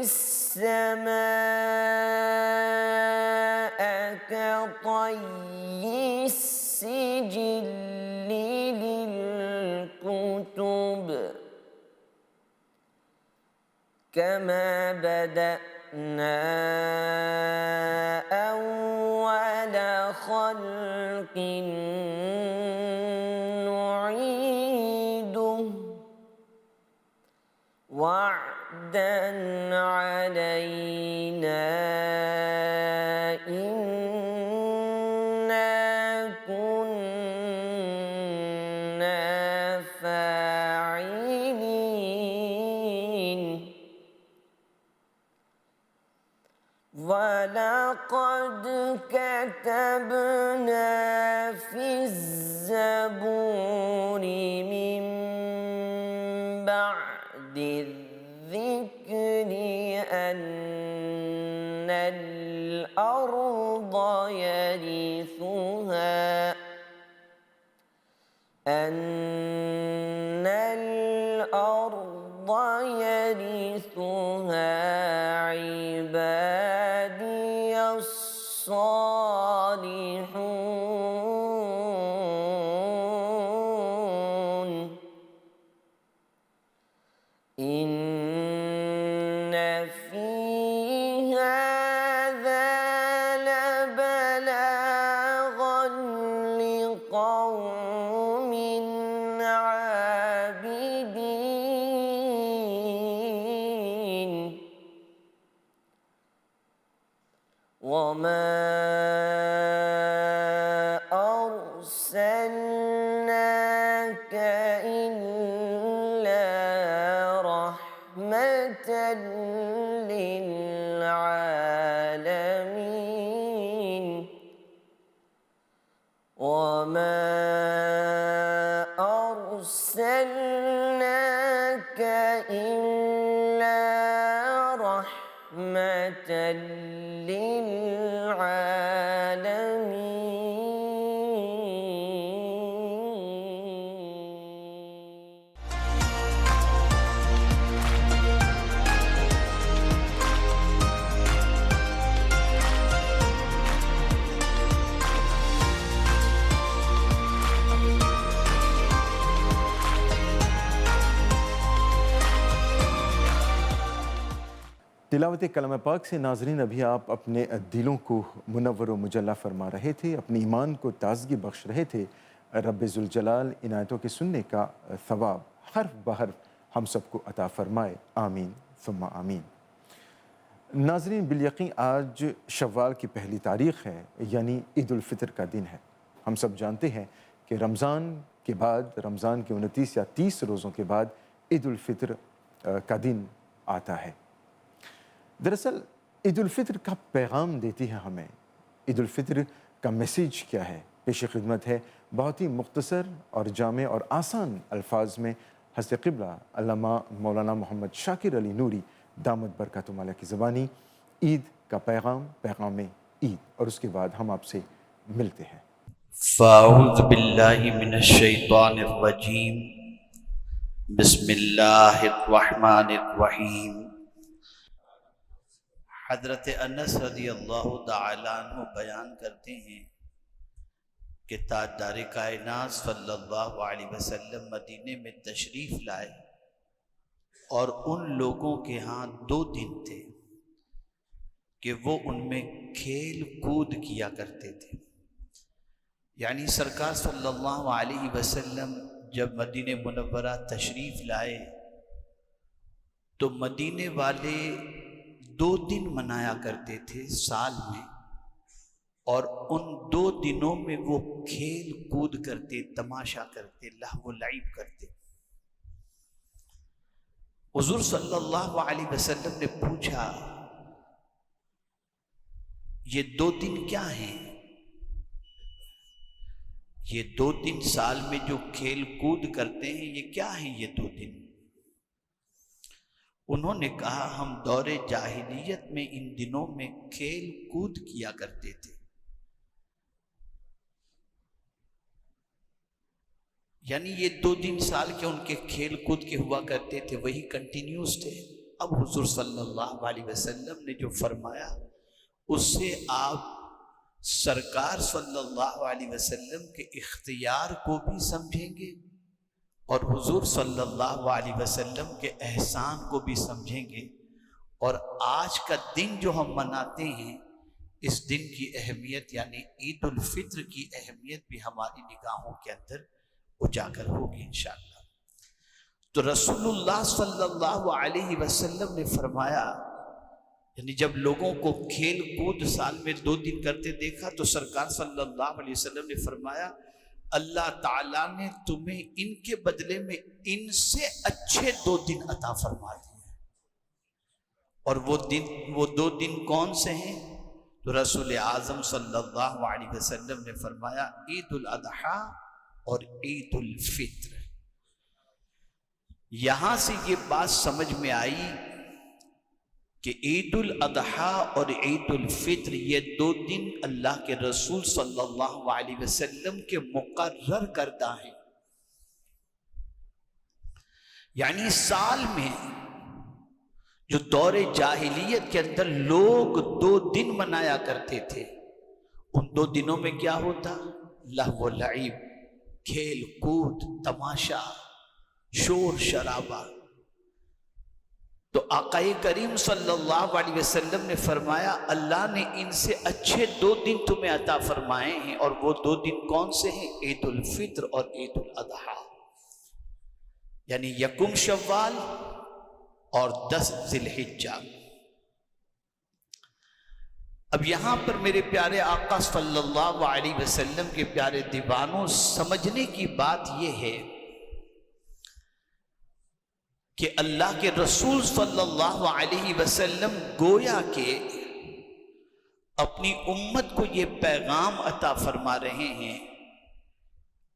السماء كطي السجل للكتب كما بدأنا أول خلق نعيده وعدا علينا إنا كنا فاعلين. ولقد كتبنا في الزبور من بعد الذكر أن الأرض يرثها عبادي الصالحون. إن في هذا لبلاغا لقوم عابدين. وما أرسلناك إلا للعالمين وما أرسلناك إلا رحمة للعالمين. تلاوت کلام پاک سے ناظرین ابھی آپ اپنے دلوں کو منور و مجلہ فرما رہے تھے، اپنے ایمان کو تازگی بخش رہے تھے۔ رب ذوالجلال ان آیتوں کے سننے کا ثواب حرف بحرف ہم سب کو عطا فرمائے، آمین ثم آمین۔ ناظرین بالیقین آج شوال کی پہلی تاریخ ہے، یعنی عید الفطر کا دن ہے۔ ہم سب جانتے ہیں کہ رمضان کے بعد، رمضان کے 29 یا 30 روزوں کے بعد عید الفطر کا دن آتا ہے۔ دراصل عید الفطر کا پیغام دیتی ہے ہمیں، عید الفطر کا میسیج کیا ہے؟ پیش خدمت ہے بہت ہی مختصر اور جامع اور آسان الفاظ میں حضرت قبلہ علامہ مولانا محمد شاکر علی نوری دامت برکاتہم علیہ کی زبانی، عید کا پیغام، پیغام عید، اور اس کے بعد ہم آپ سے ملتے ہیں۔ فاعوذ باللہ من الشیطان الرجیم، بسم اللہ الرحمن الرحیم۔ حضرت انس رضی اللہ تعالیٰ عنہ بیان کرتے ہیں کہ تاجدار کائنات صلی اللہ علیہ وسلم مدینے میں تشریف لائے اور ان لوگوں کے ہاں 2 دن تھے کہ وہ ان میں کھیل کود کیا کرتے تھے۔ یعنی سرکار صلی اللہ علیہ وسلم جب مدینہ منورہ تشریف لائے تو مدینے والے 2 دن منایا کرتے تھے سال میں، اور ان 2 دنوں میں وہ کھیل کود کرتے، تماشا کرتے، لہو و لعب کرتے۔ حضور صلی اللہ علیہ وسلم نے پوچھا یہ 2 دن کیا ہیں؟ یہ 2 دن سال میں جو کھیل کود کرتے ہیں یہ کیا ہیں یہ 2 دن؟ انہوں نے کہا ہم دور جاہلیت میں ان دنوں میں کھیل کود کیا کرتے تھے۔ یعنی یہ 2 دن سال کے ان کے کھیل کود کے ہوا کرتے تھے، وہی کنٹینیوس تھے۔ اب حضور صلی اللہ علیہ وسلم نے جو فرمایا اس سے آپ سرکار صلی اللہ علیہ وسلم کے اختیار کو بھی سمجھیں گے اور حضور صلی اللہ علیہ وسلم کے احسان کو بھی سمجھیں گے، اور آج کا دن جو ہم مناتے ہیں اس دن کی اہمیت یعنی عید الفطر کی اہمیت بھی ہماری نگاہوں کے اندر اجاگر ہوگی انشاءاللہ۔ تو رسول اللہ صلی اللہ علیہ وسلم نے فرمایا، یعنی جب لوگوں کو کھیل کود سال میں 2 دن کرتے دیکھا تو سرکار صلی اللہ علیہ وسلم نے فرمایا اللہ تعالیٰ نے تمہیں ان کے بدلے میں ان سے اچھے 2 دن عطا فرما دیے، اور وہ 2 دن کون سے ہیں؟ تو رسول اعظم صلی اللہ علیہ وسلم نے فرمایا عید الاضحیٰ اور عید الفطر۔ یہاں سے یہ بات سمجھ میں آئی کہ عید الاضحیٰ اور عید الفطر یہ 2 دن اللہ کے رسول صلی اللہ علیہ وسلم کے مقرر کردہ ہیں۔ یعنی سال میں جو دور جاہلیت کے اندر لوگ 2 دن منایا کرتے تھے، ان 2 دنوں میں کیا ہوتا؟ لہو و لعب، کھیل کود، تماشا، شور شرابہ۔ تو آقا کریم صلی اللہ علیہ وسلم نے فرمایا اللہ نے ان سے اچھے 2 دن تمہیں عطا فرمائے ہیں، اور وہ 2 دن کون سے ہیں؟ عید الفطر اور عید الاضحیٰ، یعنی 1 شوال اور 10 ذی الحجہ۔ اب یہاں پر میرے پیارے آقا صلی اللہ علیہ وسلم کے پیارے دیوانوں، سمجھنے کی بات یہ ہے کہ اللہ کے رسول صلی اللہ علیہ وسلم گویا کہ اپنی امت کو یہ پیغام عطا فرما رہے ہیں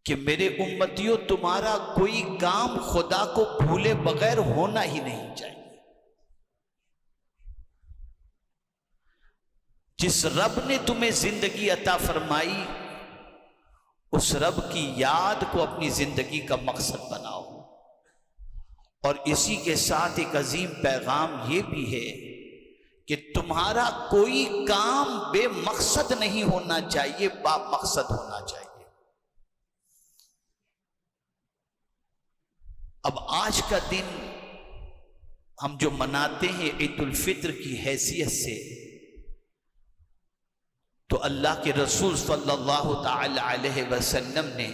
کہ میرے امتیوں، تمہارا کوئی کام خدا کو بھولے بغیر ہونا ہی نہیں چاہیے۔ جس رب نے تمہیں زندگی عطا فرمائی، اس رب کی یاد کو اپنی زندگی کا مقصد بناؤ۔ اور اسی کے ساتھ ایک عظیم پیغام یہ بھی ہے کہ تمہارا کوئی کام بے مقصد نہیں ہونا چاہیے، با مقصد ہونا چاہیے۔ اب آج کا دن ہم جو مناتے ہیں عید الفطر کی حیثیت سے، تو اللہ کے رسول صلی اللہ تعالی علیہ وسلم نے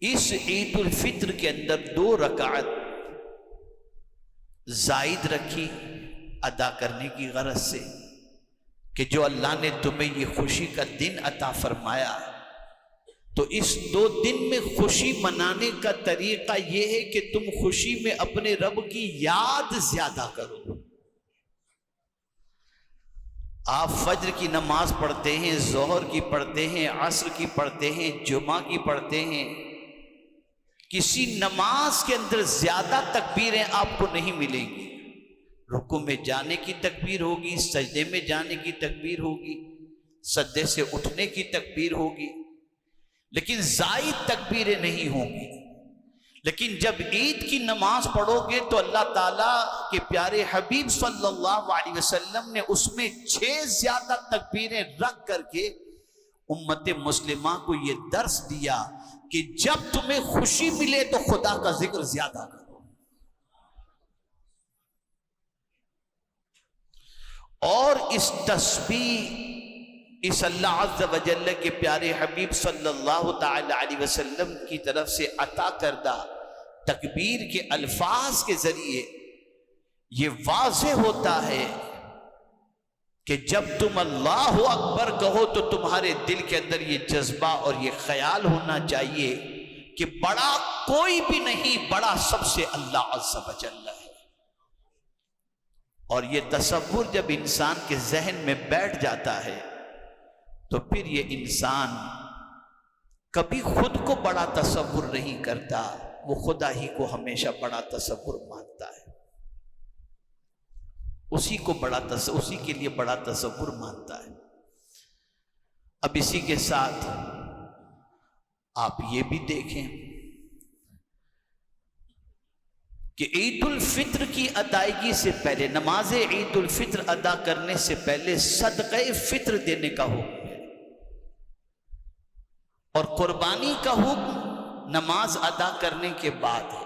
اس عید الفطر کے اندر 2 رکعت زائد رکھی ادا کرنے کی غرض سے، کہ جو اللہ نے تمہیں یہ خوشی کا دن عطا فرمایا، تو اس 2 دن میں خوشی منانے کا طریقہ یہ ہے کہ تم خوشی میں اپنے رب کی یاد زیادہ کرو۔ آپ فجر کی نماز پڑھتے ہیں، ظہر کی پڑھتے ہیں، عصر کی پڑھتے ہیں، جمعہ کی پڑھتے ہیں، کسی نماز کے اندر زیادہ تکبیریں آپ کو نہیں ملیں گی۔ رکوع میں جانے کی تکبیر ہوگی، سجدے میں جانے کی تکبیر ہوگی، سجدے سے اٹھنے کی تکبیر ہوگی، لیکن زائد تکبیریں نہیں ہوں گی۔ لیکن جب عید کی نماز پڑھو گے تو اللہ تعالیٰ کے پیارے حبیب صلی اللہ علیہ وسلم نے اس میں 6 زیادہ تکبیریں رکھ کر کے امت مسلمہ کو یہ درس دیا کہ جب تمہیں خوشی ملے تو خدا کا ذکر زیادہ کرو، اور اس تسبیح، اس اللہ عز و جل کے پیارے حبیب صلی اللہ تعالی علیہ وسلم کی طرف سے عطا کردہ تکبیر کے الفاظ کے ذریعے یہ واضح ہوتا ہے کہ جب تم اللہ اکبر کہو تو تمہارے دل کے اندر یہ جذبہ اور یہ خیال ہونا چاہیے کہ بڑا کوئی بھی نہیں، بڑا سب سے اللہ عز و جل ہے۔ اور یہ تصور جب انسان کے ذہن میں بیٹھ جاتا ہے تو پھر یہ انسان کبھی خود کو بڑا تصور نہیں کرتا، وہ خدا ہی کو ہمیشہ بڑا تصور مانتا ہے، اسی کے لیے بڑا تصور مانتا ہے۔ اب اسی کے ساتھ آپ یہ بھی دیکھیں کہ عید الفطر کی ادائیگی سے پہلے، نماز عید الفطر ادا کرنے سے پہلے صدقہ فطر دینے کا حکم ہے، اور قربانی کا حکم نماز ادا کرنے کے بعد ہے،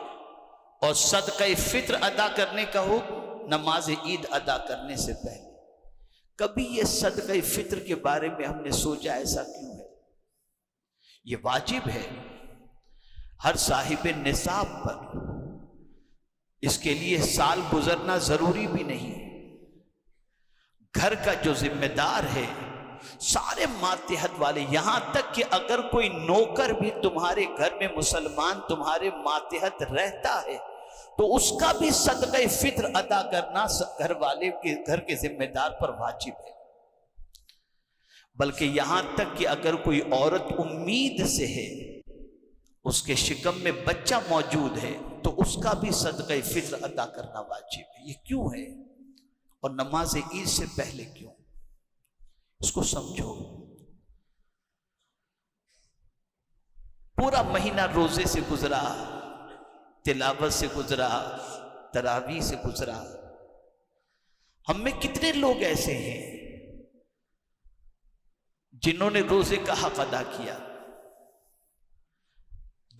اور صدقہ فطر ادا کرنے کا حکم نماز عید ادا کرنے سے پہلے۔ کبھی یہ صدقہ فطر کے بارے میں ہم نے سوچا ایسا کیوں ہے؟ یہ واجب ہے ہر صاحب نصاب پر، اس کے لیے سال گزرنا ضروری بھی نہیں۔ گھر کا جو ذمہ دار ہے، سارے ماتحت والے، یہاں تک کہ اگر کوئی نوکر بھی تمہارے گھر میں مسلمان تمہارے ماتحت رہتا ہے تو اس کا بھی صدقہ فطر ادا کرنا گھر والے کے، گھر کے ذمہ دار پر واجب ہے۔ بلکہ یہاں تک کہ اگر کوئی عورت امید سے ہے، اس کے شکم میں بچہ موجود ہے، تو اس کا بھی صدقہ فطر ادا کرنا واجب ہے۔ یہ کیوں ہے؟ اور نماز عید سے پہلے کیوں؟ اس کو سمجھو۔ پورا مہینہ روزے سے گزرا، تلاوت سے گزرا، تراویح سے گزرا۔ ہم میں کتنے لوگ ایسے ہیں جنہوں نے روزے کا حق ادا کیا،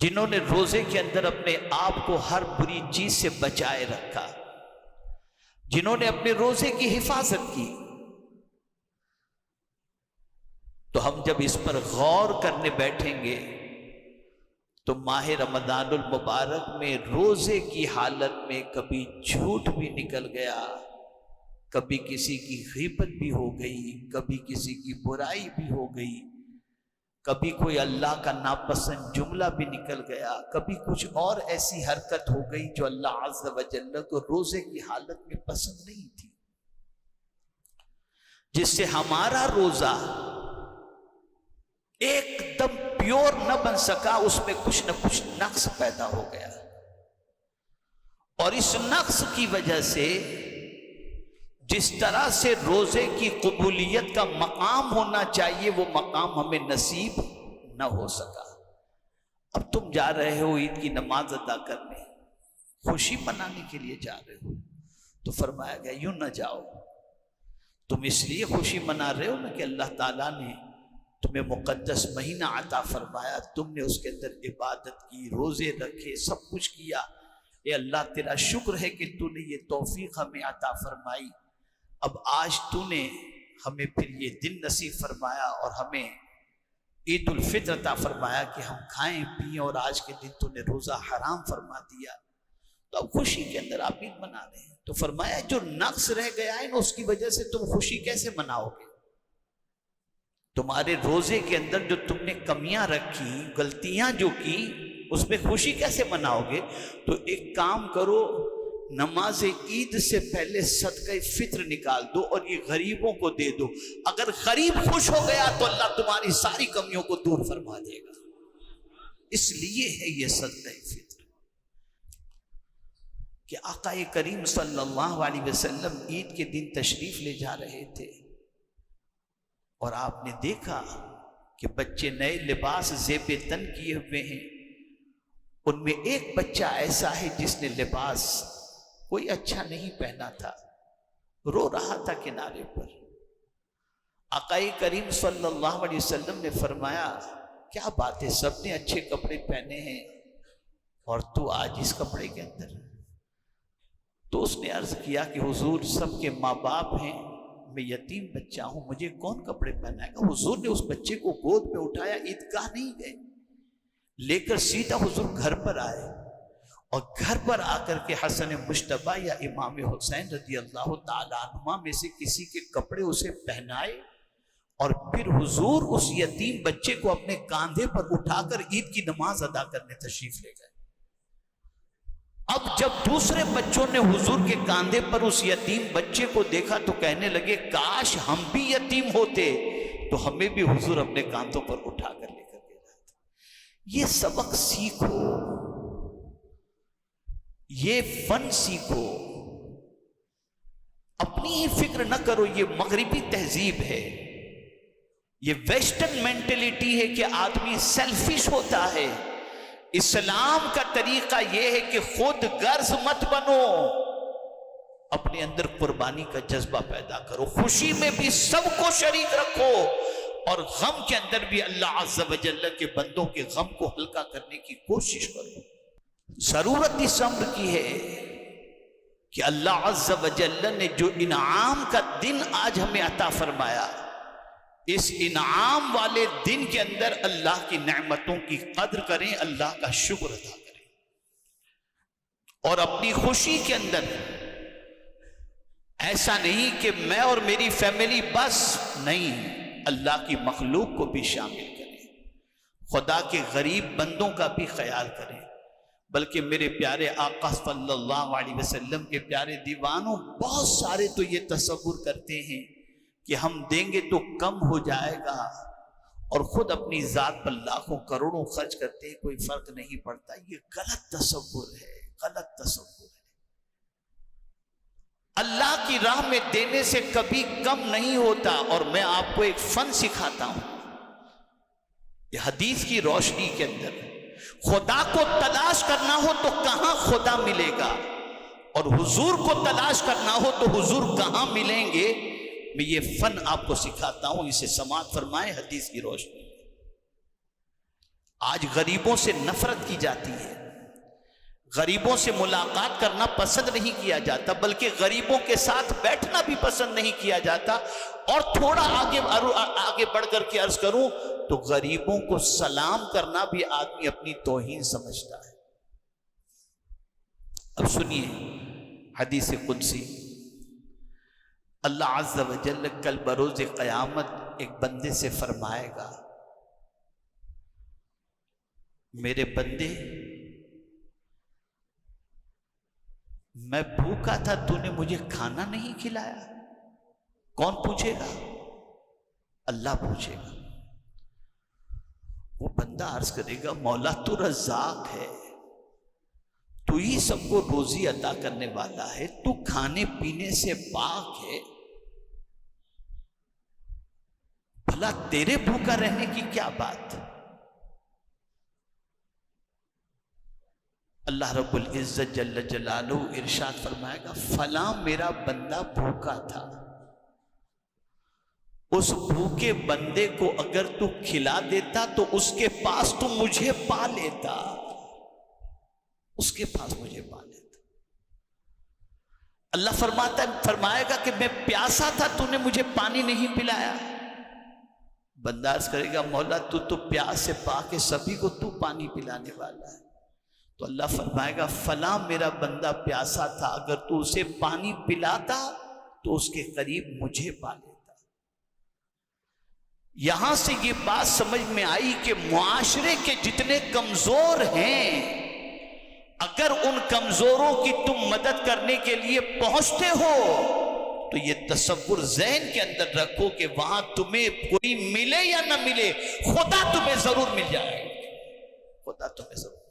جنہوں نے روزے کے اندر اپنے آپ کو ہر بری چیز سے بچائے رکھا، جنہوں نے اپنے روزے کی حفاظت کی۔ تو ہم جب اس پر غور کرنے بیٹھیں گے تو ماہ رمضان المبارک میں روزے کی حالت میں کبھی جھوٹ بھی نکل گیا، کبھی کسی کی غیبت بھی ہو گئی، کبھی کسی کی برائی بھی ہو گئی، کبھی کوئی اللہ کا ناپسند جملہ بھی نکل گیا، کبھی کچھ اور ایسی حرکت ہو گئی جو اللہ عز و جل کو روزے کی حالت میں پسند نہیں تھی، جس سے ہمارا روزہ ایک دم پیور نہ بن سکا، اس میں کچھ نہ کچھ نقص پیدا ہو گیا، اور اس نقص کی وجہ سے جس طرح سے روزے کی قبولیت کا مقام ہونا چاہیے وہ مقام ہمیں نصیب نہ ہو سکا۔ اب تم جا رہے ہو عید کی نماز ادا کرنے، خوشی منانے کے لیے جا رہے ہو، تو فرمایا گیا یوں نہ جاؤ، تم اس لیے خوشی منا رہے ہو نا کہ اللہ تعالیٰ نے تمہیں مقدس مہینہ عطا فرمایا، تم نے اس کے اندر عبادت کی، روزے رکھے، سب کچھ کیا، اے اللہ تیرا شکر ہے کہ تو نے یہ توفیق ہمیں عطا فرمائی، اب آج تو نے ہمیں پھر یہ دن نصیب فرمایا اور ہمیں عید الفطر عطا فرمایا کہ ہم کھائیں پئیں، اور آج کے دن تو نے روزہ حرام فرما دیا، تو اب خوشی کے اندر آپ عید منا رہے ہیں۔ تو فرمایا جو نقص رہ گیا ہے نا اس کی وجہ سے تم خوشی کیسے مناؤ گے؟ تمہارے روزے کے اندر جو تم نے کمیاں رکھی، غلطیاں جو کی، اس میں خوشی کیسے مناؤ گے؟ تو ایک کام کرو، نماز عید سے پہلے صدقہ فطر نکال دو اور یہ غریبوں کو دے دو، اگر غریب خوش ہو گیا تو اللہ تمہاری ساری کمیوں کو دور فرما دے گا، اس لیے ہے یہ صدقہ فطر۔ کہ آقا کریم صلی اللہ علیہ وسلم عید کے دن تشریف لے جا رہے تھے اور آپ نے دیکھا کہ بچے نئے لباس زیب تن کیے ہوئے ہیں، ان میں ایک بچہ ایسا ہے جس نے لباس کوئی اچھا نہیں پہنا تھا، رو رہا تھا کنارے پر۔ آقا کریم صلی اللہ علیہ وسلم نے فرمایا کیا بات ہے، سب نے اچھے کپڑے پہنے ہیں اور تو آج اس کپڑے کے اندر؟ تو اس نے عرض کیا کہ حضور سب کے ماں باپ ہیں، میں یتیم بچہ ہوں، مجھے کون کپڑے پہنائے گا؟ حضور نے اس بچے کو گود میں اٹھایا، عیدگاہ نہیں گئے، لے کر سیدھا حضور گھر پر آئے، اور گھر پر آ کر کے حسن مجتبیٰ یا امام حسین رضی اللہ تعالیٰ عنہما میں سے کسی کے کپڑے اسے پہنائے، اور پھر حضور اس یتیم بچے کو اپنے کاندھے پر اٹھا کر عید کی نماز ادا کرنے تشریف لے گئے۔ اب جب دوسرے بچوں نے حضور کے کاندھے پر اس یتیم بچے کو دیکھا تو کہنے لگے کاش ہم بھی یتیم ہوتے تو ہمیں بھی حضور اپنے کاندھوں پر اٹھا کر لے کر کے جاتے۔ یہ سبق سیکھو، یہ فن سیکھو، اپنی ہی فکر نہ کرو۔ یہ مغربی تہذیب ہے، یہ ویسٹرن مینٹلٹی ہے کہ آدمی سیلفش ہوتا ہے۔ اسلام کا طریقہ یہ ہے کہ خود غرض مت بنو، اپنے اندر قربانی کا جذبہ پیدا کرو، خوشی میں بھی سب کو شریک رکھو، اور غم کے اندر بھی اللہ عز و جل کے بندوں کے غم کو ہلکا کرنے کی کوشش کرو۔ ضرورت اس امر کی ہے کہ اللہ عز و جل نے جو انعام کا دن آج ہمیں عطا فرمایا، اس انعام والے دن کے اندر اللہ کی نعمتوں کی قدر کریں، اللہ کا شکر ادا کریں، اور اپنی خوشی کے اندر ایسا نہیں کہ میں اور میری فیملی بس، نہیں، اللہ کی مخلوق کو بھی شامل کریں، خدا کے غریب بندوں کا بھی خیال کریں۔ بلکہ میرے پیارے آقا صلی اللہ علیہ وسلم کے پیارے دیوانوں، بہت سارے تو یہ تصور کرتے ہیں کہ ہم دیں گے تو کم ہو جائے گا، اور خود اپنی ذات پر لاکھوں کروڑوں خرچ کرتے ہیں، کوئی فرق نہیں پڑتا۔ یہ غلط تصور ہے، غلط تصور ہے۔ اللہ کی راہ میں دینے سے کبھی کم نہیں ہوتا۔ اور میں آپ کو ایک فن سکھاتا ہوں، یہ حدیث کی روشنی کے اندر، خدا کو تلاش کرنا ہو تو کہاں خدا ملے گا، اور حضور کو تلاش کرنا ہو تو حضور کہاں ملیں گے؟ میں یہ فن آپ کو سکھاتا ہوں، اسے سماعت فرمائیں حدیث کی روشنی۔ آج غریبوں سے نفرت کی جاتی ہے، غریبوں سے ملاقات کرنا پسند نہیں کیا جاتا، بلکہ غریبوں کے ساتھ بیٹھنا بھی پسند نہیں کیا جاتا، اور تھوڑا آگے بڑھ کر کے عرض کروں تو غریبوں کو سلام کرنا بھی آدمی اپنی توہین سمجھتا ہے۔ اب سنیے حدیث قدسی، اللہ عز و جل کل بروز قیامت ایک بندے سے فرمائے گا میرے بندے میں بھوکا تھا، تو نے مجھے کھانا نہیں کھلایا. کون پوچھے گا؟ اللہ پوچھے گا. وہ بندہ عرض کرے گا مولا تو رزاق ہے، تو ہی سب کو روزی عطا کرنے والا ہے، تو کھانے پینے سے پاک ہے، بھلا تیرے بھوکا رہنے کی کیا بات؟ اللہ رب العزت جل جلالہ ارشاد فرمائے گا فلاں میرا بندہ بھوکا تھا، اس بھوکے بندے کو اگر تو کھلا دیتا تو اس کے پاس تو مجھے پا لیتا، اس کے پاس مجھے پا لیتا. اللہ فرمائے گا کہ میں پیاسا تھا، تو نے مجھے پانی نہیں پلایا. بندہ عرض کرے گا مولا تو پیاس سے پا کے سبھی کو تو پانی پلانے والا ہے. تو اللہ فرمائے گا فلاں میرا بندہ پیاسا تھا، اگر تو اسے پانی پلاتا تو اس کے قریب مجھے پا لیتا. یہاں سے یہ بات سمجھ میں آئی کہ معاشرے کے جتنے کمزور ہیں، اگر ان کمزوروں کی تم مدد کرنے کے لیے پہنچتے ہو تو یہ تصور ذہن کے اندر رکھو کہ وہاں تمہیں کوئی ملے یا نہ ملے، خدا تمہیں ضرور مل جائے گا، خدا تمہیں ضرور.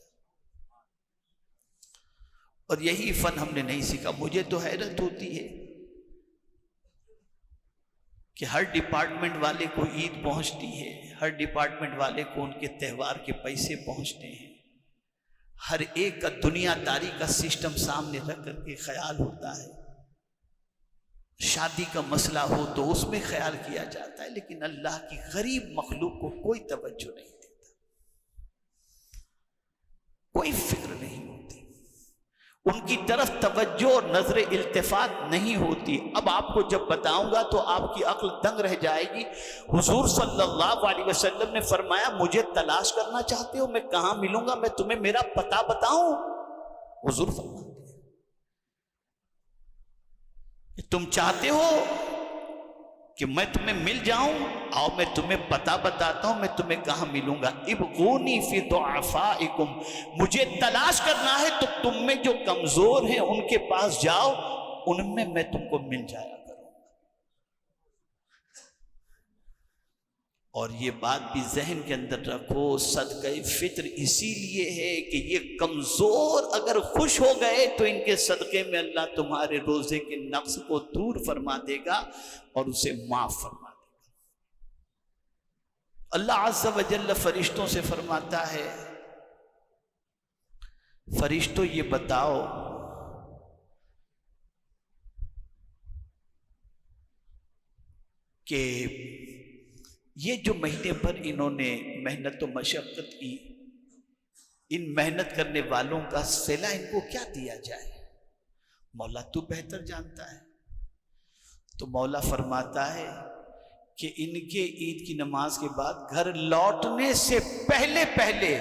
اور یہی فن ہم نے نہیں سیکھا. مجھے تو حیرت ہوتی ہے کہ ہر ڈپارٹمنٹ والے کو عید پہنچتی ہے، ہر ڈپارٹمنٹ والے کو ان کے تہوار کے پیسے پہنچتے ہیں، ہر ایک کا دنیا داری کا سسٹم سامنے رکھ کر کے خیال ہوتا ہے. شادی کا مسئلہ ہو تو اس میں خیال کیا جاتا ہے، لیکن اللہ کی غریب مخلوق کو کوئی توجہ نہیں دیتا، کوئی فکر نہیں ہوتی، ان کی طرف توجہ اور نظر التفات نہیں ہوتی. اب آپ کو جب بتاؤں گا تو آپ کی عقل دنگ رہ جائے گی. حضور صلی اللہ علیہ وسلم نے فرمایا مجھے تلاش کرنا چاہتے ہو، میں کہاں ملوں گا، میں تمہیں میرا پتہ بتاؤں؟ حضور فرماتے ہیں کہ تم چاہتے ہو کہ میں تمہیں مل جاؤں، آؤ میں تمہیں پتہ بتاتا ہوں، میں تمہیں کہاں ملوں گا. ابغونی فی ضعفائکم، مجھے تلاش کرنا ہے تو تم میں جو کمزور ہیں ان کے پاس جاؤ، ان میں تم کو مل جایا کروں گا. اور یہ بات بھی ذہن کے اندر رکھو، صدقہ فطر اسی لیے ہے کہ یہ کمزور اگر خوش ہو گئے تو ان کے صدقے میں اللہ تمہارے روزے کے نقص کو دور فرما دے گا اور اسے معاف فرما دے گا. اللہ عز و جل فرشتوں سے فرماتا ہے فرشتوں یہ بتاؤ کہ یہ جو مہینے بھر انہوں نے محنت و مشقت کی، ان محنت کرنے والوں کا صلہ ان کو کیا دیا جائے؟ مولا تو بہتر جانتا ہے. تو مولا فرماتا ہے کہ ان کے عید کی نماز کے بعد گھر لوٹنے سے پہلے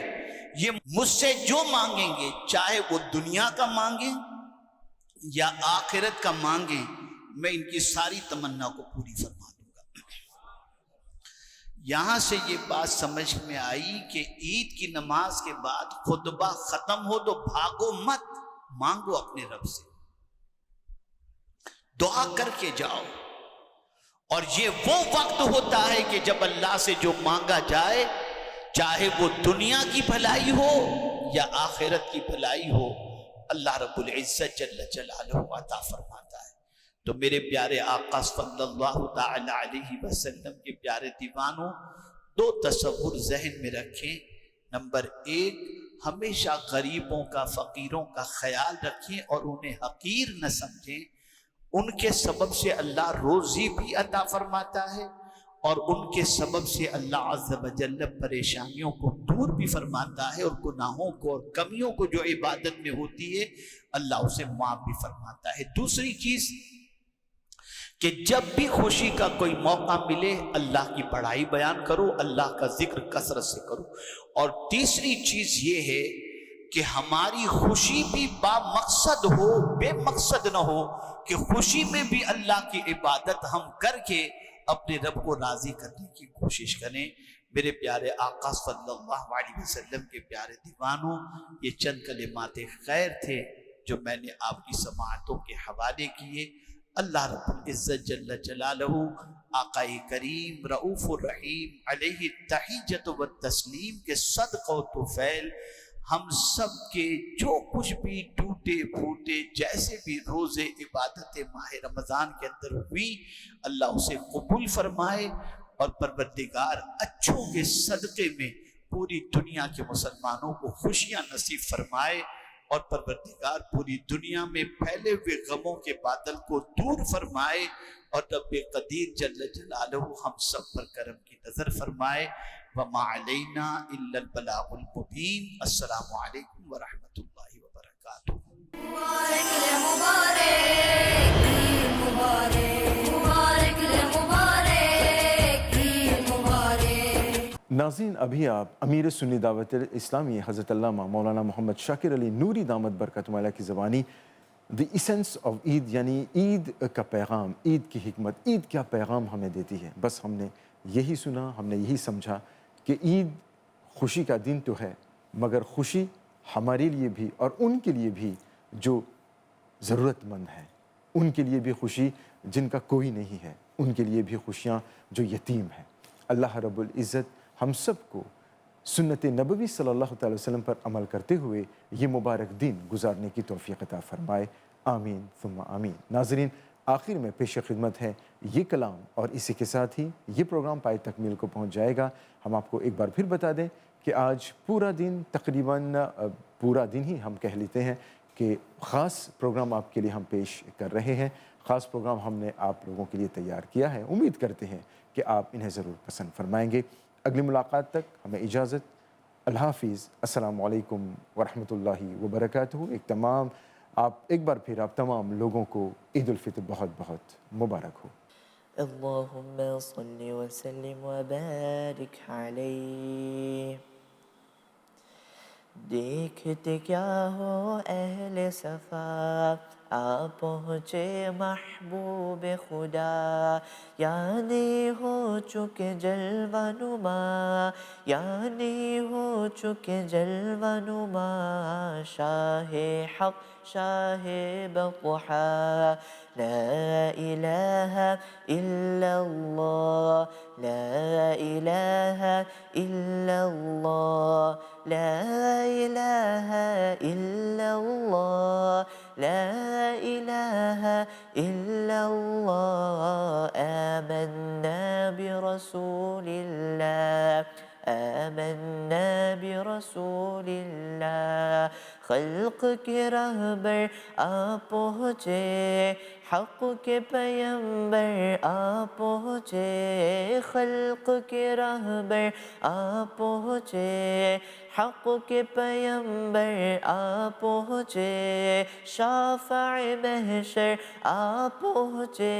یہ مجھ سے جو مانگیں گے، چاہے وہ دنیا کا مانگیں یا آخرت کا مانگیں، میں ان کی ساری تمنا کو پوری فرما دوں گا. یہاں سے یہ بات سمجھ میں آئی کہ عید کی نماز کے بعد خطبہ ختم ہو تو بھاگو مت، مانگو اپنے رب سے، دعا کر کے جاؤ. اور یہ وہ وقت ہوتا ہے کہ جب اللہ سے جو مانگا جائے، چاہے وہ دنیا کی بھلائی ہو یا آخرت کی بھلائی ہو، اللہ رب العزت جل جلالہ عطا فرماتا ہے. تو میرے پیارے آقا صلی اللہ تعالی علیہ وسلم کے پیارے دیوانوں، دو تصور ذہن میں رکھیں. نمبر 1، ہمیشہ غریبوں کا، فقیروں کا خیال رکھیں اور انہیں حقیر نہ سمجھیں. ان کے سبب سے اللہ روزی بھی عطا فرماتا ہے اور ان کے سبب سے اللہ عز و جل پریشانیوں کو دور بھی فرماتا ہے، اور گناہوں کو اور کمیوں کو جو عبادت میں ہوتی ہے اللہ اسے معاف بھی فرماتا ہے. دوسری چیز کہ جب بھی خوشی کا کوئی موقع ملے اللہ کی بڑائی بیان کرو، اللہ کا ذکر کثرت سے کرو. اور تیسری چیز یہ ہے کہ ہماری خوشی بھی با مقصد ہو، بے مقصد نہ ہو، کہ خوشی میں بھی اللہ کی عبادت ہم کر کے اپنے رب کو راضی کرنے کی کوشش کریں. میرے پیارے آقا صلی اللہ علیہ وسلم کے پیارے دیوانوں، یہ چند کلمات خیر تھے جو میں نے آپ کی سماعتوں کے حوالے کیے۔ اللہ رب العزت جل جلالہ آقا کریم رؤوف الرحیم علیہ التحیۃ والتسلیم کے صدقہ و طفیل ہم سب کے جو کچھ بھی ٹوٹے پھوٹے جیسے بھی روزے عبادت ماہ رمضان کے اندر ہوئی، اللہ اسے قبول فرمائے، اور پروردگار اچھوں کے صدقے میں پوری دنیا کے مسلمانوں کو خوشیاں نصیب فرمائے، اور پروردگار پوری دنیا میں پھیلے ہوئے غموں کے بادل کو دور فرمائے، اور رب قدیر جل جلالہ ہم سب پر کرم کی نظر فرمائے۔ وما علینا الا البلاغ المبین۔ السلام علیکم ورحمۃ اللہ وبرکاتہ۔ مبارک لے مبارک عید مبارک، مبارک لے مبارک عید مبارک۔ ناظرین، ابھی آپ امیر سنی دعوت اسلامی حضرت علامہ مولانا محمد شاکر علی نوری دامت برکاتہ علیہ کی زبانی دی ایسنس آف عید، یعنی عید کا پیغام، عید کی حکمت، عید کیا پیغام ہمیں دیتی ہے، بس ہم نے یہی سنا، ہم نے یہی سمجھا کہ عید خوشی کا دن تو ہے، مگر خوشی ہمارے لیے بھی اور ان کے لیے بھی جو ضرورت مند ہیں، ان کے لیے بھی خوشی جن کا کوئی نہیں ہے، ان کے لیے بھی خوشیاں جو یتیم ہیں۔ اللہ رب العزت ہم سب کو سنت نبوی صلی اللہ تعالی وسلم پر عمل کرتے ہوئے یہ مبارک دن گزارنے کی توفیق عطا فرمائے، آمین ثم آمین۔ ناظرین، آخر میں پیش خدمت ہے یہ کلام، اور اسی کے ساتھ ہی یہ پروگرام پائے تکمیل کو پہنچ جائے گا۔ ہم آپ کو ایک بار پھر بتا دیں کہ آج پورا دن، تقریباً پورا دن ہی ہم کہہ لیتے ہیں کہ خاص پروگرام آپ کے لیے ہم پیش کر رہے ہیں۔ خاص پروگرام ہم نے آپ لوگوں کے لیے تیار کیا ہے، امید کرتے ہیں کہ آپ انہیں ضرور پسند فرمائیں گے۔ اگلی ملاقات تک ہمیں اجازت، اللہ حافظ، السلام علیکم ورحمۃ اللہ وبرکاتہ۔ ایک بار پھر آپ تمام لوگوں کو عید الفطر بہت بہت مبارک ہو۔ اللهم صل وسلم وبارك عليه۔ دیکھتے کیا ہو اہل صفا، آ پہنچے محبوب خدا، یعنی ہو چکے جلوہ نما، یعنی ہو چکے جلوہ نما، شاہ حق شاہ بطحا، لا الہ الا اللہ، لا الہ الا اللہ، لا الہ الا اللہ، لا الہ الا اللہ۔ آمنا برسول اللہ، آمنا برسول اللہ۔ خلق کے رہبر آ پہنچے، حق کے پیمبر آ پہنچے، خلق کے رہبر آ پہنچے، حق کے پیمبر آ پہنچے، شافع محشر آ پہنچے،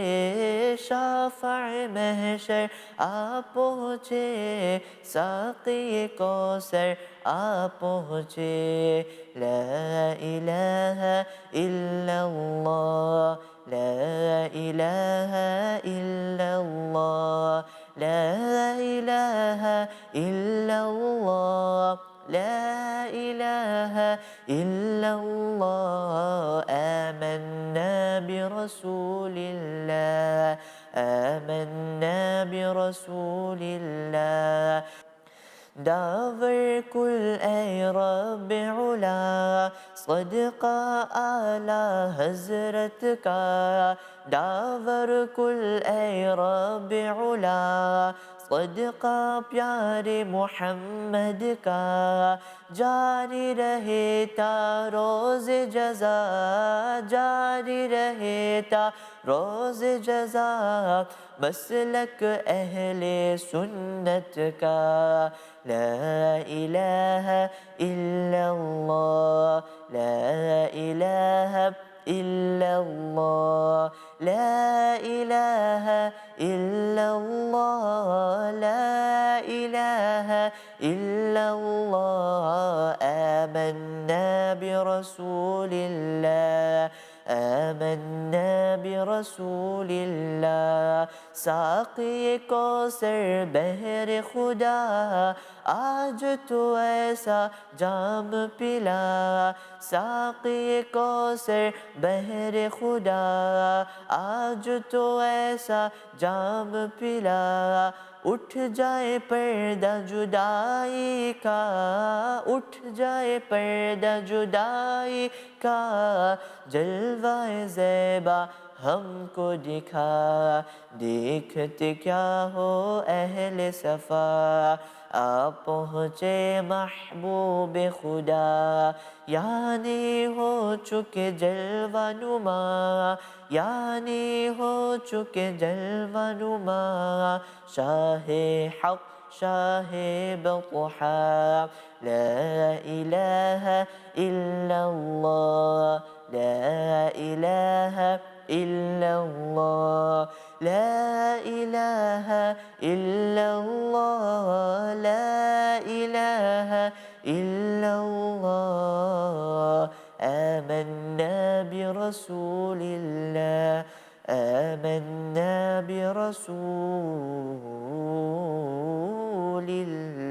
شافع محشر آ پہنچے، ساقی کوثر آ پہنچے۔ لا الہ الا اللہ، لا الہ الا اللہ، لا الہ الا اللہ، لا الہ الا اللہ۔ آمنا برسول اللہ، آمنا برسول اللہ۔ داور کل اے رب علا، صدقہ اعلی حضرت کا، داور کل اے رب علا، صدقہ پیارے محمد کا، جاری رہے تا روز جزا، جاری رہے تا روز جزا، مسلک اہل سنت کا۔ لا الہ الا اللہ، لا الہ الا اللہ، لا الہ الا اللہ، لا الہ الا اللہ۔ آمنا برسول اللہ، آمنا برسول اللہ ساقی کوثر بحر خدا آج تو ایسا جام پلا ساقی کوثر بحر خدا آج تو ایسا جام پلا اٹھ جائے پردہ جدائی کا اٹھ جائے پردہ جدائی کا جلوہ زیبا ہم کو دکھا دیکھتے کیا ہو اہل صفا آپ پہنچے محبوب خدا یعنی ہو چکے جلوہ نما یعنی ہو چکے جلوہ نما شاہ حق شاہ بطحا لا الہ الا اللہ لا الہ الا اللہ لا الہ الا اللہ لا الہ الا اللہ آمنا برسول اللہ آمنا برسول اللہ